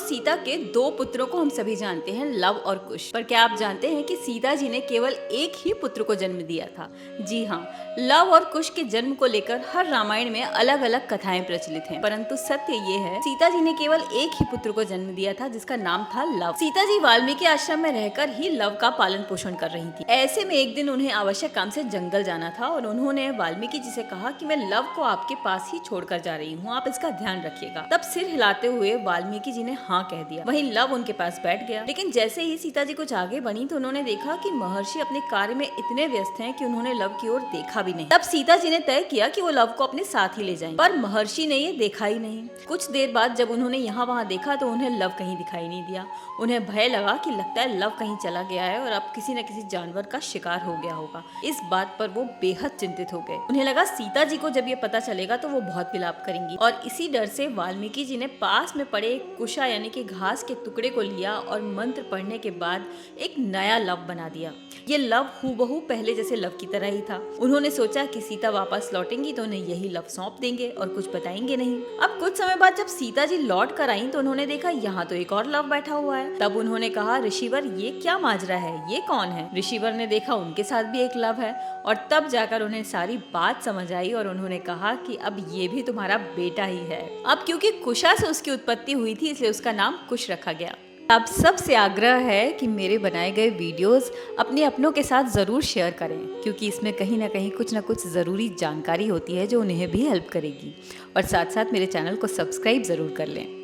सीता के दो पुत्रों को हम सभी जानते हैं, लव और कुश। पर क्या आप जानते हैं कि सीता जी ने केवल एक ही पुत्र को जन्म दिया था? जी हाँ, लव और कुश के जन्म को लेकर हर रामायण में अलग अलग कथाएं प्रचलित हैं, परंतु सत्य ये है सीता जी ने केवल एक ही पुत्र को जन्म दिया था जिसका नाम था लव। सीता जी वाल्मीकि आश्रम में रहकर ही लव का पालन पोषण कर रही थी। ऐसे में एक दिन उन्हें आवश्यक काम से जंगल जाना था और उन्होंने वाल्मीकि जी से कहा कि मैं लव को आपके पास ही छोड़कर जा रही हूँ, आप इसका ध्यान रखिएगा। तब सिर हिलाते हुए वाल्मीकि जी ने हाँ कह दिया। वहीं लव उनके पास बैठ गया। लेकिन जैसे ही सीता जी कुछ आगे बढ़ी तो उन्होंने देखा कि महर्षि अपने कार्य में इतने व्यस्त हैं कि उन्होंने लव की ओर देखा भी नहीं। तब सीता जी ने तय किया कि वो लव को अपने साथ ही ले जाएंगे, पर महर्षि ने ये देखा ही नहीं। कुछ देर बाद जब उन्होंने यहाँ वहाँ देखा तो उन्हें लव कहीं दिखाई नहीं दिया। उन्हें भय लगा कि लगता है लव कहीं चला गया है और अब किसी न किसी जानवर का शिकार हो गया होगा। इस बात पर वो बेहद चिंतित हो गए। उन्हें लगा सीता जी को जब ये पता चलेगा तो वो बहुत विलाप करेंगी और इसी डर से वाल्मीकि जी ने पास में पड़े एक कुशा यानी कि घास के टुकड़े को लिया और मंत्र पढ़ने के बाद एक नया लव बना दिया। ये लव हूबहू पहले जैसे लव की तरह ही था। उन्होंने सोचा कि सीता वापस लौटेंगी तो उन्हें यही लव सौंप देंगे और कुछ बताएंगे नहीं। अब कुछ समय बाद जब सीता जी लौट कर आई तो उन्होंने देखा यहाँ तो एक और लव बैठा हुआ है। तब उन्होंने कहा, ऋषिवर ये क्या माजरा है, ये कौन है? ऋषिवर ने देखा उनके साथ भी एक लव है और तब जाकर उन्हें सारी बात समझ आई और उन्होंने कहा कि अब ये भी तुम्हारा बेटा ही है। अब क्योंकि कुशा से उसकी उत्पत्ति हुई थी इसलिए उसका नाम कुश रखा गया। अब सबसे आग्रह है कि मेरे बनाए गए वीडियोस अपने अपनों के साथ ज़रूर शेयर करें, क्योंकि इसमें कहीं ना कहीं कुछ ना कुछ ज़रूरी जानकारी होती है जो उन्हें भी हेल्प करेगी। और साथ साथ मेरे चैनल को सब्सक्राइब ज़रूर कर लें।